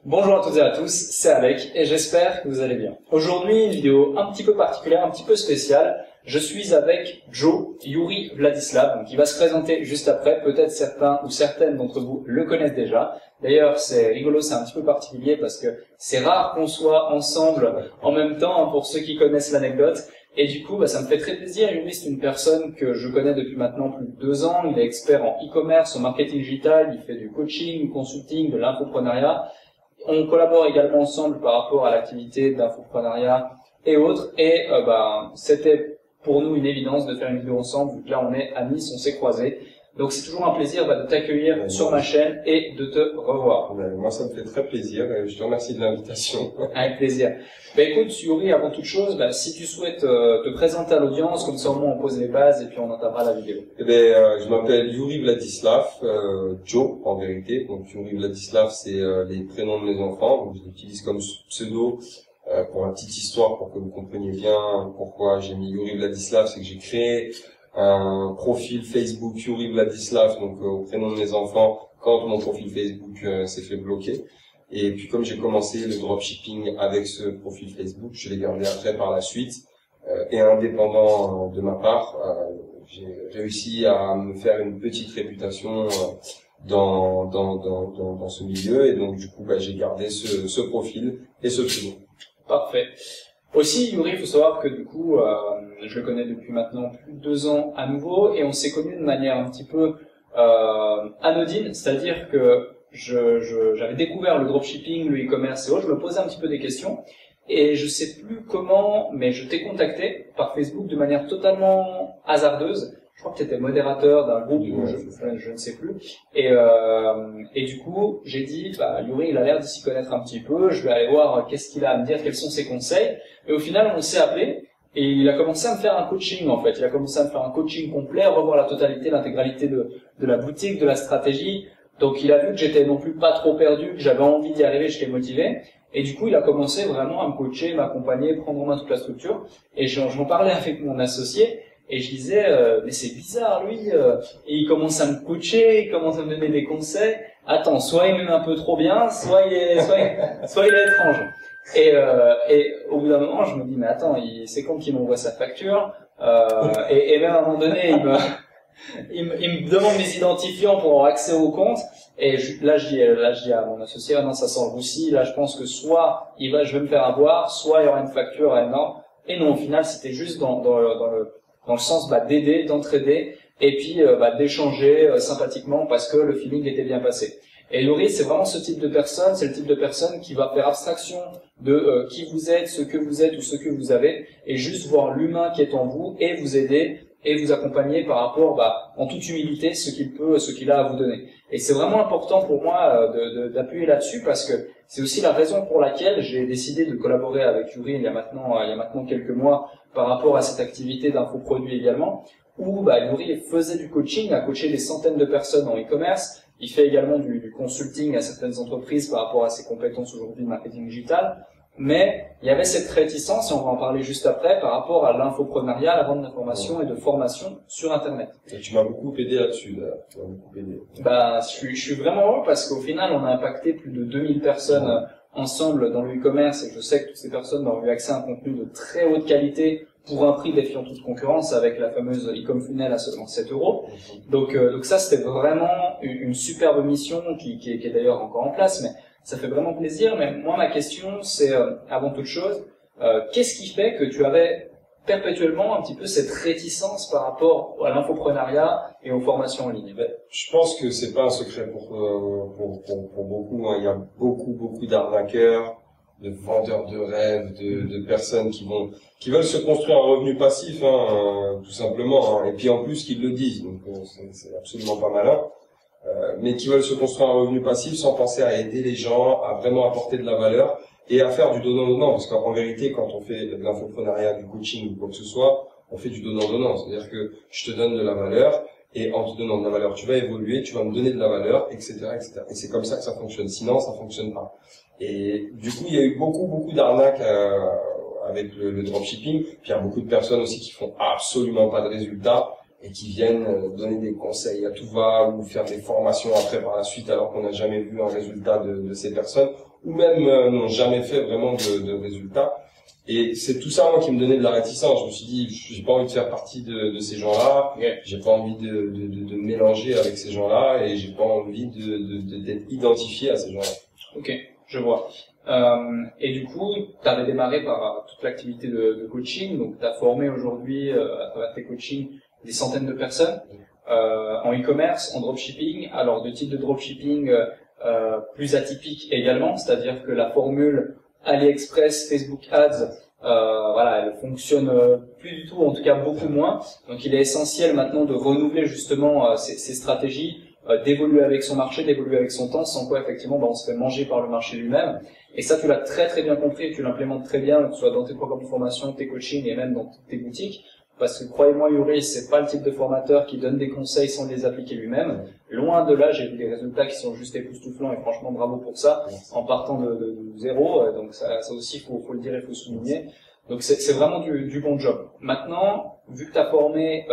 Bonjour à toutes et à tous, c'est Alec et j'espère que vous allez bien. Aujourd'hui, une vidéo un petit peu particulière, un petit peu spéciale. Je suis avec Yuri Vladislav, qui va se présenter juste après. Peut-être certains ou certaines d'entre vous le connaissent déjà. D'ailleurs, c'est rigolo, c'est un petit peu particulier parce que c'est rare qu'on soit ensemble en même temps, pour ceux qui connaissent l'anecdote. Et du coup, ça me fait très plaisir. Yuri, c'est une personne que je connais depuis maintenant plus de 2 ans. Il est expert en e-commerce, en marketing digital. Il fait du coaching, du consulting, de l'infoprenariat. On collabore également ensemble par rapport à l'activité d'infoprenariat et autres. Et c'était pour nous une évidence de faire une vidéo ensemble, vu que là on est à Nice, on s'est croisés. Donc c'est toujours un plaisir de t'accueillir sur ma chaîne et de te revoir. Moi ça me fait très plaisir, je te remercie de l'invitation. Avec plaisir. Écoute Yuri, avant toute chose, si tu souhaites te présenter à l'audience, comme ça au moins on pose les bases et puis on entamera la vidéo. Je m'appelle Yuri Vladislav, Joe en vérité. Donc Yuri Vladislav c'est les prénoms de mes enfants, donc je l'utilise comme pseudo. Pour la petite histoire, pour que vous compreniez bien pourquoi j'ai mis Yuri Vladislav, c'est que j'ai créé un profil Facebook Yuri Vladislav, donc au prénom de mes enfants, quand mon profil Facebook s'est fait bloquer. Et puis comme j'ai commencé le dropshipping avec ce profil Facebook, je l'ai gardé après par la suite. Et indépendant de ma part, j'ai réussi à me faire une petite réputation dans ce milieu. Et donc du coup, j'ai gardé ce profil et ce pseudo. Parfait. Aussi, Yuri, il faut savoir que du coup, je le connais depuis maintenant plus de 2 ans à nouveau, et on s'est connus de manière un petit peu anodine, c'est-à-dire que j'avais découvert le dropshipping, le e-commerce et autres, je me posais un petit peu des questions, et je sais plus comment, mais je t'ai contacté par Facebook de manière totalement hasardeuse. Je crois que tu étais modérateur d'un groupe, je ne sais plus. Et du coup, j'ai dit, Yuri, il a l'air de s'y connaître un petit peu, je vais aller voir qu'est-ce qu'il a à me dire, quels sont ses conseils. Et au final, on s'est appelé, et il a commencé à me faire un coaching, en fait. Il a commencé à me faire un coaching complet, à revoir la totalité, l'intégralité de la boutique, de la stratégie. Donc, il a vu que j'étais non plus pas trop perdu, que j'avais envie d'y arriver, j'étais motivé. Et du coup, il a commencé vraiment à me coacher, m'accompagner, prendre en main toute la structure. Et j'en parlais avec mon associé. Et je disais, mais c'est bizarre, lui, et il commence à me coacher, il commence à me donner des conseils. Attends, soit il m'aime un peu trop bien, soit il est étrange. Et au bout d'un moment, je me dis, mais attends, c'est quand qu'il m'envoie sa facture, et même à un moment donné, il me demande mes identifiants pour avoir accès au compte. Et là, je dis à mon associé, non, ça sent le roussi. Là, je pense que soit je vais me faire avoir, soit il y aura une facture énorme. Et non, au final, c'était juste dans le sens d'aider, d'entraider et puis d'échanger sympathiquement parce que le feeling était bien passé. Et Yuri, c'est vraiment ce type de personne, c'est le type de personne qui va faire abstraction de qui vous êtes, ce que vous êtes ou ce que vous avez, et juste voir l'humain qui est en vous et vous aider et vous accompagner par rapport en toute humilité ce qu'il a à vous donner. Et c'est vraiment important pour moi d'appuyer là-dessus parce que c'est aussi la raison pour laquelle j'ai décidé de collaborer avec Yuri il y a maintenant quelques mois par rapport à cette activité d'infoproduit également, où Yuri faisait du coaching, a coaché des centaines de personnes en e-commerce. Il fait également du consulting à certaines entreprises par rapport à ses compétences aujourd'hui de marketing digital. Mais il y avait cette réticence, et on va en parler juste après, par rapport à l'infoprenariat, la vente d'informations et de formation sur Internet. Et tu m'as beaucoup aidé là-dessus, tu m'as beaucoup aidé. Je suis vraiment heureux parce qu'au final, on a impacté plus de 2000 personnes ensemble dans le e-commerce, et je sais que toutes ces personnes ont eu accès à un contenu de très haute qualité pour un prix défiant toute concurrence avec la fameuse e-com funnel à seulement 7 €. Donc ça, c'était vraiment une superbe mission qui est d'ailleurs encore en place, mais ça fait vraiment plaisir. Mais moi, ma question, c'est avant toute chose, qu'est-ce qui fait que tu avais perpétuellement un petit peu cette réticence par rapport à l'infoprenariat et aux formations en ligne? Je pense que c'est pas un secret pour beaucoup. Il y a beaucoup d'arnaqueurs, de vendeurs de rêves, de personnes qui veulent se construire un revenu passif, tout simplement, et puis en plus qu'ils le disent, donc c'est absolument pas malin. Mais qui veulent se construire un revenu passif sans penser à aider les gens, à vraiment apporter de la valeur et à faire du donnant-donnant. Parce qu'en vérité, quand on fait de l'infoprenariat, du coaching ou quoi que ce soit, on fait du donnant-donnant. C'est-à-dire que je te donne de la valeur et en te donnant de la valeur, tu vas évoluer, tu vas me donner de la valeur, etc., etc. Et c'est comme ça que ça fonctionne. Sinon, ça fonctionne pas. Et du coup, il y a eu beaucoup d'arnaques avec le dropshipping. Puis il y a beaucoup de personnes aussi qui font absolument pas de résultats. et qui viennent donner des conseils à tout va ou faire des formations après par la suite alors qu'on n'a jamais vu un résultat de ces personnes ou même n'ont jamais fait vraiment de résultats. Et c'est tout ça, moi, qui me donnait de la réticence. Je me suis dit, j'ai pas envie de faire partie de ces gens-là. J'ai pas envie de mélanger avec ces gens-là et j'ai pas envie d'être identifié à ces gens-là. Ok, je vois. Et du coup, tu avais démarré par toute l'activité de coaching. Donc, tu as formé aujourd'hui, à travers tes coachings, des centaines de personnes en e-commerce, en dropshipping. Alors, de type de dropshipping plus atypique également, c'est-à-dire que la formule AliExpress, Facebook Ads, voilà, elle fonctionne plus du tout, en tout cas beaucoup moins. Donc il est essentiel maintenant de renouveler justement ces stratégies, d'évoluer avec son marché, d'évoluer avec son temps, sans quoi effectivement on se fait manger par le marché lui-même. Et ça tu l'as très très bien compris et tu l'implémentes très bien, que ce soit dans tes programmes de formation, tes coachings et même dans tes boutiques. Parce que croyez-moi, Yuri, c'est pas le type de formateur qui donne des conseils sans les appliquer lui-même. Loin de là, j'ai vu des résultats qui sont juste époustouflants et franchement bravo pour ça, en partant de zéro. Donc ça aussi, faut le dire et faut souligner. Donc c'est vraiment du bon job. Maintenant, vu que tu as formé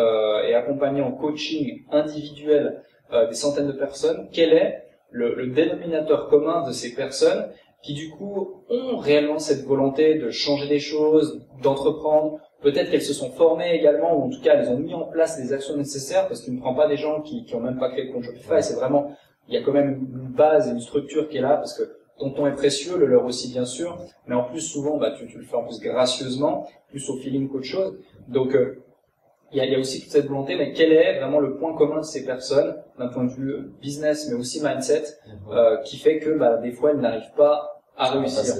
et accompagné en coaching individuel des centaines de personnes, quel est le dénominateur commun de ces personnes qui du coup ont réellement cette volonté de changer des choses, d'entreprendre? Peut-être qu'elles se sont formées également, ou en tout cas elles ont mis en place les actions nécessaires, parce que tu ne prends pas des gens qui ont même pas créé de compte Shopify. C'est vraiment, il y a quand même une base et une structure qui est là, parce que ton temps est précieux, le leur aussi bien sûr, mais en plus souvent tu le fais en plus gracieusement, plus au feeling qu'autre chose. Donc il y a aussi toute cette volonté, mais quel est vraiment le point commun de ces personnes d'un point de vue business, mais aussi mindset, qui fait que des fois elles n'arrivent pas à réussir.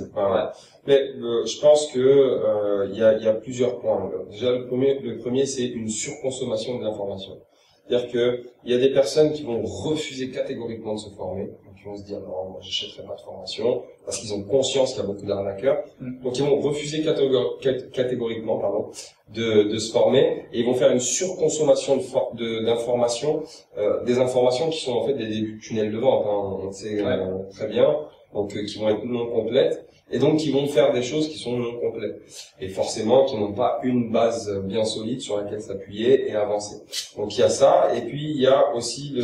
Mais je pense que il y a plusieurs points. Déjà le premier c'est une surconsommation de l'information. C'est-à-dire que il y a des personnes qui vont refuser catégoriquement de se former, qui vont se dire non, moi j'achèterai pas de formation parce qu'ils ont conscience qu'il y a beaucoup d'arnaqueurs. Donc ils vont refuser catégoriquement de se former et ils vont faire une surconsommation d'informations, des informations qui sont en fait des débuts de tunnel de vente, on sait très bien. Donc qui vont être non complètes et donc qui vont faire des choses qui sont non complètes et forcément qui n'ont pas une base bien solide sur laquelle s'appuyer et avancer. Donc il y a ça et puis il y a aussi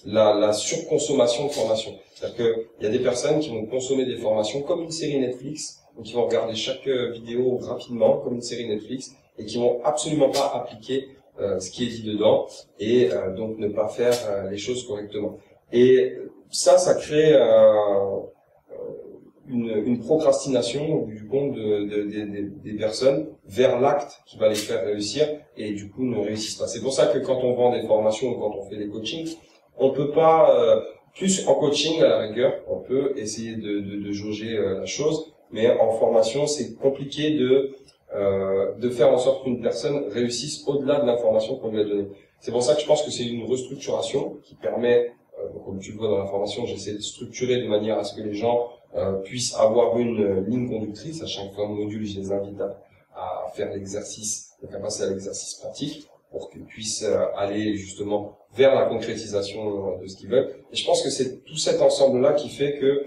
la surconsommation de formations. C'est-à-dire que il y a des personnes qui vont consommer des formations comme une série Netflix, donc ils vont regarder chaque vidéo rapidement comme une série Netflix et qui vont absolument pas appliquer ce qui est dit dedans et donc ne pas faire les choses correctement. Et ça crée une procrastination du compte des personnes vers l'acte qui va les faire réussir et du coup ne réussissent pas. C'est pour ça que quand on vend des formations ou quand on fait des coachings, on peut pas plus en coaching à la rigueur, on peut essayer de jauger la chose, mais en formation c'est compliqué de faire en sorte qu'une personne réussisse au-delà de l'information qu'on lui a donnée. C'est pour ça que je pense que c'est une restructuration qui permet comme tu le vois dans la formation, j'essaie de structurer de manière à ce que les gens puissent avoir une ligne conductrice. À chaque fin de module, je les invite à faire l'exercice, donc à passer à l'exercice pratique pour qu'ils puissent aller justement vers la concrétisation de ce qu'ils veulent. Et je pense que c'est tout cet ensemble-là qui fait que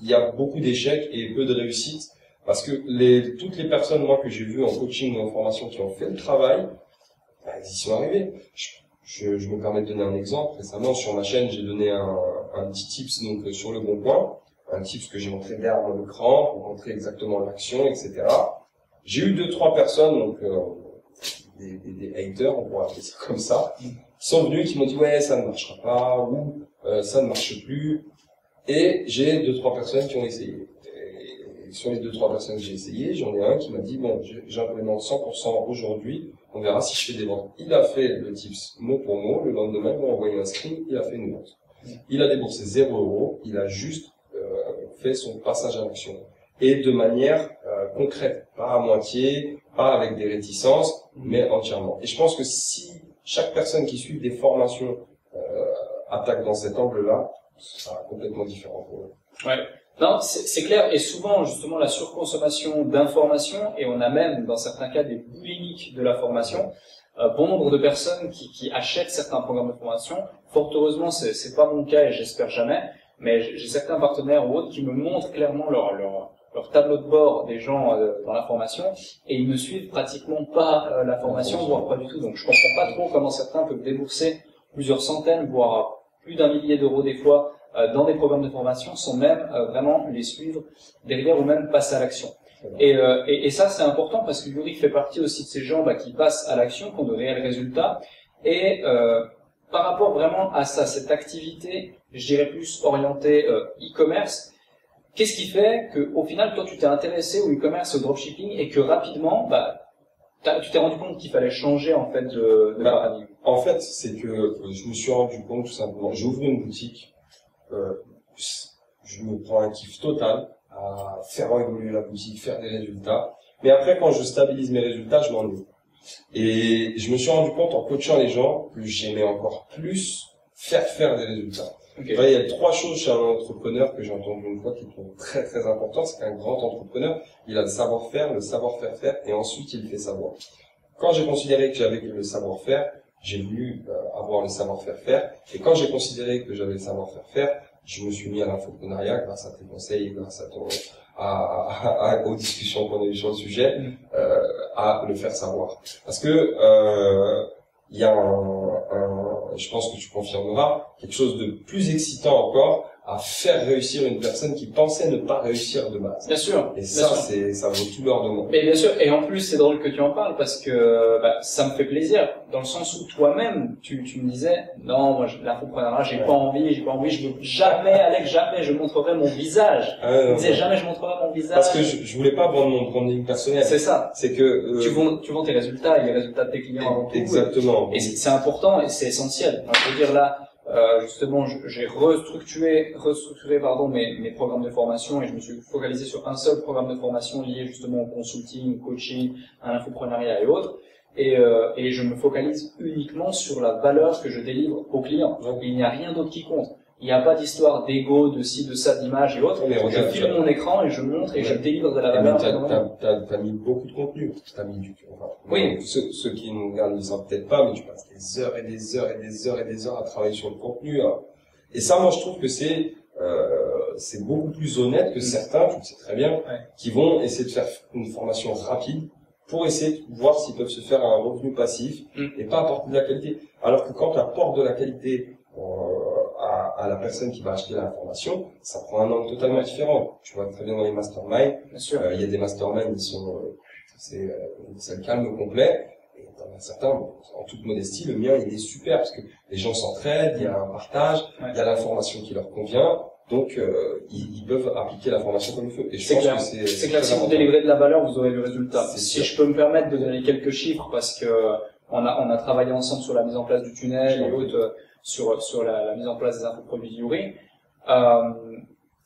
il y a beaucoup d'échecs et peu de réussites parce que toutes les personnes moi que j'ai vues en coaching ou en formation qui ont fait le travail, ils y sont arrivés. Je me permets de donner un exemple. Récemment, sur ma chaîne, j'ai donné un petit tips donc sur le bon point, un tips que j'ai montré derrière mon écran pour montrer exactement l'action, etc. J'ai eu 2-3 personnes, donc des haters, on pourrait appeler ça comme ça, qui sont venus, qui m'ont dit ouais ça ne marchera pas ou ça ne marche plus. Et j'ai 2-3 personnes qui ont essayé. Et sur les 2-3 personnes que j'ai essayé, j'en ai un qui m'a dit bon j'implémente 100% aujourd'hui. On verra si je fais des ventes. Il a fait le tips mot pour mot. Le lendemain, il m'a envoyé un screen. Il a fait une vente. Il a déboursé 0 €. Il a juste fait son passage à l'action. Et de manière concrète. Pas à moitié, pas avec des réticences, mais entièrement. Et je pense que si chaque personne qui suit des formations attaque dans cet angle-là, ça sera complètement différent pour eux. Ouais. Non, c'est clair, et souvent justement la surconsommation d'informations, et on a même dans certains cas des boulimiques de la formation, bon nombre de personnes qui achètent certains programmes de formation. Fort heureusement, c'est pas mon cas et j'espère jamais, mais j'ai certains partenaires ou autres qui me montrent clairement leur leur tableau de bord des gens dans la formation et ils ne suivent pratiquement pas la formation, voire pas du tout. Donc je comprends pas trop comment certains peuvent débourser plusieurs centaines, voire plus d'un millier d'euros des fois dans des programmes de formation sans même vraiment les suivre derrière ou même passer à l'action. Et ça c'est important parce que Yuri fait partie aussi de ces gens qui passent à l'action, qui ont de réels résultats. Et par rapport vraiment à ça, cette activité, je dirais plus orientée e-commerce, qu'est-ce qui fait que au final toi tu t'es intéressé au e-commerce, au dropshipping et que rapidement tu t'es rendu compte qu'il fallait changer en fait de paradigme? En fait, c'est que je me suis rendu compte tout simplement, j'ouvre une boutique, je me prends un kiff total à faire évoluer la boutique, faire des résultats, mais après quand je stabilise mes résultats, je m'ennuie. Et je me suis rendu compte en coachant les gens que j'aimais encore plus faire des résultats. Okay. Il y a 3 choses chez un entrepreneur que j'ai entendu une fois qui sont très très importantes. C'est qu'un grand entrepreneur, il a le savoir-faire, le savoir-faire et ensuite il fait savoir. Quand j'ai considéré que j'avais le savoir-faire, j'ai voulu avoir le savoir-faire. Et quand j'ai considéré que j'avais le savoir-faire, je me suis mis à l'infoprenariat grâce à tes conseils et grâce à aux discussions qu'on a eues sur le sujet, à le faire savoir. Parce que il y a je pense que tu confirmeras, quelque chose de plus excitant encore à faire réussir une personne qui pensait ne pas réussir de base. Bien sûr. Et ça, ça vaut tout l'or de monde. Mais bien sûr. Et en plus, c'est drôle que tu en parles parce que ça me fait plaisir dans le sens où toi-même, tu me disais, non, moi, l'infoprenariat, j'ai pas envie, je veux jamais, Alex, jamais je montrerai mon visage. Tu disais jamais je montrerai mon visage. Parce que je voulais pas vendre mon branding personnel. C'est ça. C'est que tu vends tes résultats et les résultats de tes clients avant tout. Exactement. Et c'est important et c'est essentiel. Je veux dire là. Justement, j'ai restructuré mes programmes de formation et je me suis focalisé sur un seul programme de formation lié justement au consulting, au coaching, à l'infoprenariat et autres. Et je me focalise uniquement sur la valeur que je délivre aux clients. Donc, il n'y a rien d'autre qui compte. Il n'y a pas d'histoire d'ego, de ci, de ça, d'image et autres. Je filme mon écran et je montre et je délivre de la valeur. T'as mis beaucoup de contenu. T'as mis oui. Ceux qui nous regardent ne savent peut-être pas, mais tu passes des heures et des heures et des heures et des heures à travailler sur le contenu. Hein. Et ça, moi, je trouve que c'est beaucoup plus honnête que certains, tu le sais très bien, qui vont essayer de faire une formation rapide pour essayer de voir s'ils peuvent se faire un revenu passif et pas apporter de la qualité. Alors que quand tu apportes de la qualité à la personne qui va acheter la formation, ça prend un angle totalement différent. Tu vois très bien dans les masterminds, il y a des masterminds qui sont c'est le calme complet, et dans certains, en toute modestie, le mien il est super parce que les gens s'entraident, il y a un partage, il y a l'information qui leur convient, donc ils peuvent appliquer la formation comme il faut. Et je pense que c'est clair, si vous délivrez de la valeur, vous aurez du résultat. Si je peux me permettre de donner quelques chiffres, parce que on a travaillé ensemble sur la mise en place du tunnel et autres, sur la mise en place des infoproduits Yuri.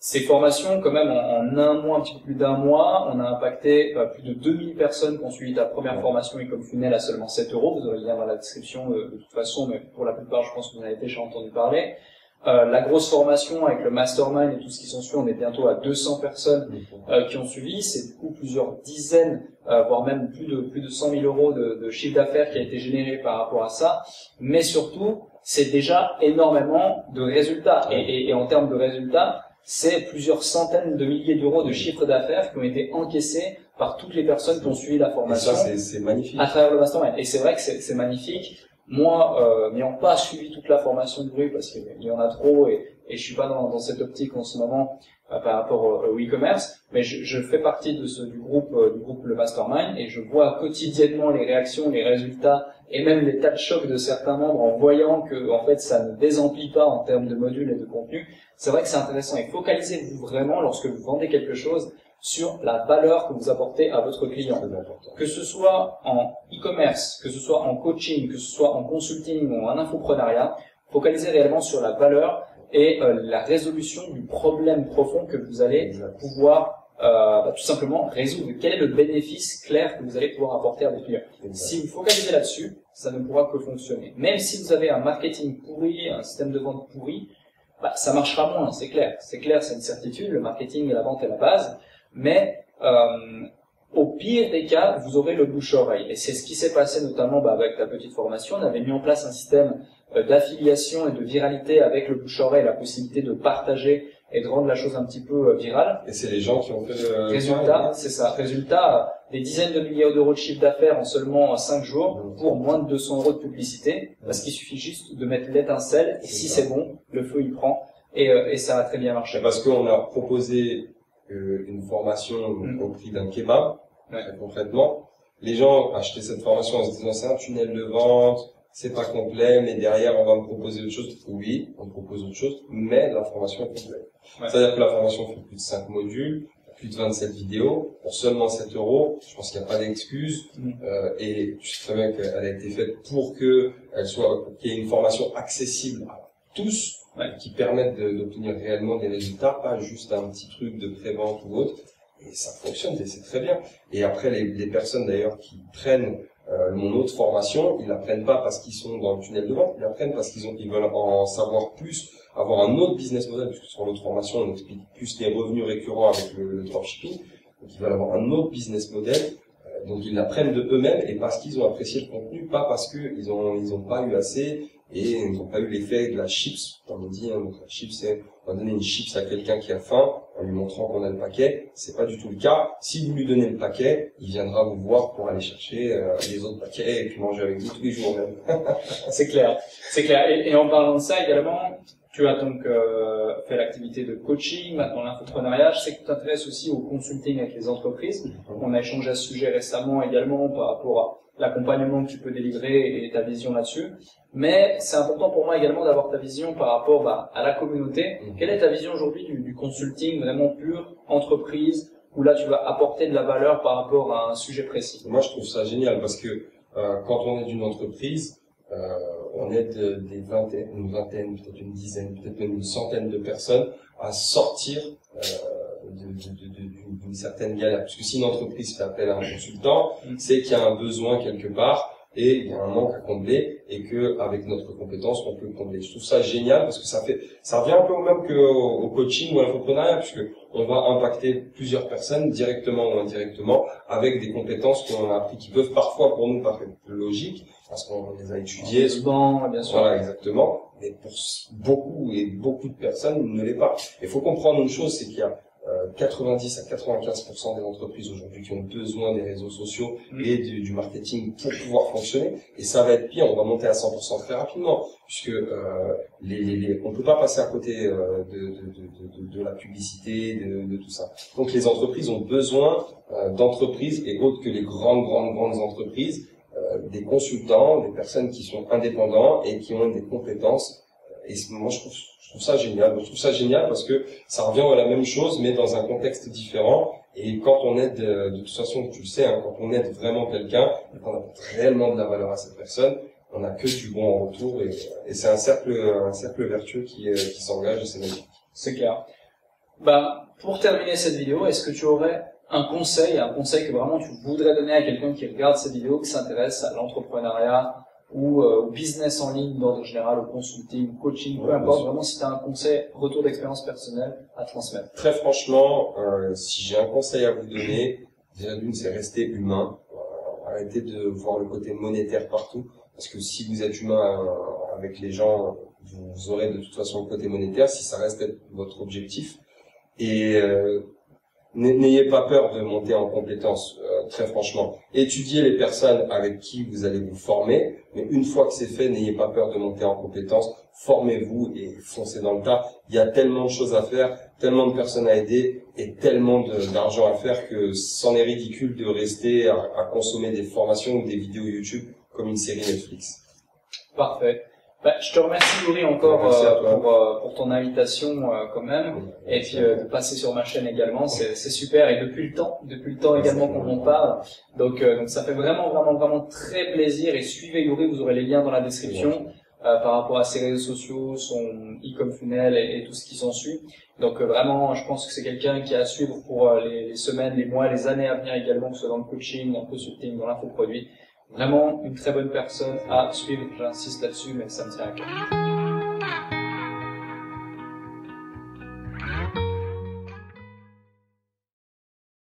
Ces formations, quand même, en un mois, un petit peu plus d'un mois, on a impacté plus de 2000 personnes qui ont suivi ta première formation Ecom Funnel à seulement 7 euros. Vous aurez le lien dans la description de toute façon, mais pour la plupart, je pense que vous en avez déjà entendu parler. La grosse formation avec le mastermind et tout ce qui s'ensuit, on est bientôt à 200 personnes qui ont suivi. C'est du coup plusieurs dizaines, voire même plus de 100 000 euros de chiffre d'affaires qui a été généré par rapport à ça. Mais surtout, c'est déjà énormément de résultats. Et en termes de résultats, c'est plusieurs centaines de milliers d'euros de chiffre d'affaires qui ont été encaissés par toutes les personnes qui ont suivi la formation. Et ça, c'est magnifique. À travers le mastermind. Et c'est vrai que c'est magnifique. Moi, n'ayant pas suivi toute la formation de Yuri parce qu'il y en a trop et je suis pas dans cette optique en ce moment par rapport au e-commerce, mais je fais partie du groupe le Mastermind et je vois quotidiennement les réactions, les résultats et même les tas de chocs de certains membres en voyant que en fait ça ne désemplit pas en termes de modules et de contenu. C'est vrai que c'est intéressant et focalisez-vous vraiment lorsque vous vendez quelque chose sur la valeur que vous apportez à votre client. Que ce soit en e-commerce, que ce soit en coaching, que ce soit en consulting ou en infoprenariat, focalisez réellement sur la valeur et la résolution du problème profond que vous allez pouvoir tout simplement résoudre. Quel est le bénéfice clair que vous allez pouvoir apporter à vos clients? Si vous focalisez là-dessus, ça ne pourra que fonctionner. Même si vous avez un marketing pourri, un système de vente pourri, ça marchera moins, c'est clair. C'est clair, c'est une certitude. Le marketing et la vente est la base. Mais Au pire des cas, vous aurez le bouche-oreille. Et c'est ce qui s'est passé notamment avec ta petite formation. On avait mis en place un système d'affiliation et de viralité avec le bouche-oreille, la possibilité de partager et de rendre la chose un petit peu virale. Et c'est les gens qui ont fait le résultat, c'est ça. Résultat, des dizaines de milliers d'euros de chiffre d'affaires en seulement 5 jours pour moins de 200 euros de publicité, parce qu'il suffit juste de mettre l'étincelle et si c'est bon, le feu il prend et ça a très bien marché. Parce qu'on a proposé une formation au prix d'un kebab, très concrètement. Les gens achetaient cette formation en se disant c'est un tunnel de vente, c'est pas complet, mais derrière on va me proposer autre chose. Oui, on propose autre chose, mais la formation est complète. C'est-à-dire que la formation fait plus de 5 modules, plus de 27 vidéos, pour seulement 7 euros. Je pense qu'il n'y a pas d'excuse. Et je sais très bien qu'elle a été faite pour qu'il y ait une formation accessible à tous, qui permettent d'obtenir réellement des résultats, pas juste un petit truc de pré-vente ou autre. Et ça fonctionne, et c'est très bien. Et après, les personnes d'ailleurs qui prennent mon autre formation, ils l'apprennent pas parce qu'ils sont dans le tunnel de vente, ils l'apprennent parce qu'ils veulent en savoir plus, avoir un autre business model, puisque sur l'autre formation, on explique plus les revenus récurrents avec le dropshipping. Donc ils veulent avoir un autre business model. Donc ils l'apprennent de eux-mêmes et parce qu'ils ont apprécié le contenu, pas parce qu'ils ont pas eu assez et ils n'ont pas eu l'effet de la chips, comme on dit. Donc la chips, c'est on va donner une chips à quelqu'un qui a faim en lui montrant qu'on a le paquet. C'est pas du tout le cas. Si vous lui donnez le paquet, il viendra vous voir pour aller chercher les autres paquets et puis manger avec vous tous les jours même. C'est clair, c'est clair. Et en parlant de ça également, tu as donc fait l'activité de coaching, maintenant l'infoprenariat. Je sais que tu t'intéresses aussi au consulting avec les entreprises. On a échangé à ce sujet récemment également par rapport à l'accompagnement que tu peux délivrer et ta vision là-dessus. Mais c'est important pour moi également d'avoir ta vision par rapport à la communauté. Quelle est ta vision aujourd'hui du consulting vraiment pur, entreprise, où là tu vas apporter de la valeur par rapport à un sujet précis? Moi je trouve ça génial parce que quand on est d'une entreprise, on aide une vingtaine, peut-être une dizaine, peut-être même une centaine de personnes à sortir d'une certaine galère. Parce que si une entreprise fait appel à un consultant, c'est qu'il y a un besoin quelque part et il y a un manque à combler et que avec notre compétence on peut le combler. Je trouve ça génial parce que ça revient un peu au même qu'au coaching ou à l'infoprenariat, puisque on va impacter plusieurs personnes directement ou indirectement avec des compétences qu'on a appris qui peuvent parfois pour nous paraître logiques parce qu'on les a étudiées souvent, bien sûr. Voilà, exactement. Mais pour beaucoup de personnes ne l'est pas. Il faut comprendre une chose, c'est qu'il y a 90 à 95% des entreprises aujourd'hui qui ont besoin des réseaux sociaux et du marketing pour pouvoir fonctionner. Et ça va être pire, on va monter à 100% très rapidement, puisque on peut pas passer à côté de la publicité, de tout ça. Donc les entreprises ont besoin d'entreprises et autres que les grandes entreprises, des consultants, des personnes qui sont indépendants et qui ont des compétences. Et moi je trouve ça génial. Je trouve ça génial parce que ça revient à la même chose mais dans un contexte différent. Et quand on aide, de toute façon tu le sais, quand on aide vraiment quelqu'un, qu'on apporte réellement de la valeur à cette personne, on n'a que du bon en retour et c'est un cercle vertueux qui s'engage et c'est magnifique. C'est clair. Pour terminer cette vidéo, est-ce que tu aurais un conseil que vraiment tu voudrais donner à quelqu'un qui regarde cette vidéo, qui s'intéresse à l'entrepreneuriat ou au business en ligne d'ordre général, au consulting, au coaching, peu importe, vraiment si tu as un conseil, retour d'expérience personnelle à transmettre? Très franchement, si j'ai un conseil à vous donner, déjà d'une, c'est rester humain. Arrêtez de voir le côté monétaire partout, parce que si vous êtes humain avec les gens, vous aurez de toute façon le côté monétaire, si ça reste votre objectif. Et n'ayez pas peur de monter en compétences, très franchement. Étudiez les personnes avec qui vous allez vous former, mais une fois que c'est fait, n'ayez pas peur de monter en compétences. Formez-vous et foncez dans le tas. Il y a tellement de choses à faire, tellement de personnes à aider et tellement d'argent à faire que c'en est ridicule de rester à consommer des formations ou des vidéos YouTube comme une série Netflix. Parfait. Je te remercie Yuri encore pour ton invitation quand même et puis de passer sur ma chaîne également, c'est super et depuis le temps également qu'on en parle, donc ça fait vraiment très plaisir et suivez Yuri, vous aurez les liens dans la description par rapport à ses réseaux sociaux, son e-com funnel et tout ce qui s'ensuit. Donc vraiment je pense que c'est quelqu'un qui est à suivre pour les semaines, les mois, les années à venir également, que ce soit dans le coaching, dans le consulting, dans l'infoproduit. Vraiment une très bonne personne à suivre, j'insiste là-dessus, mais ça me tient à cœur.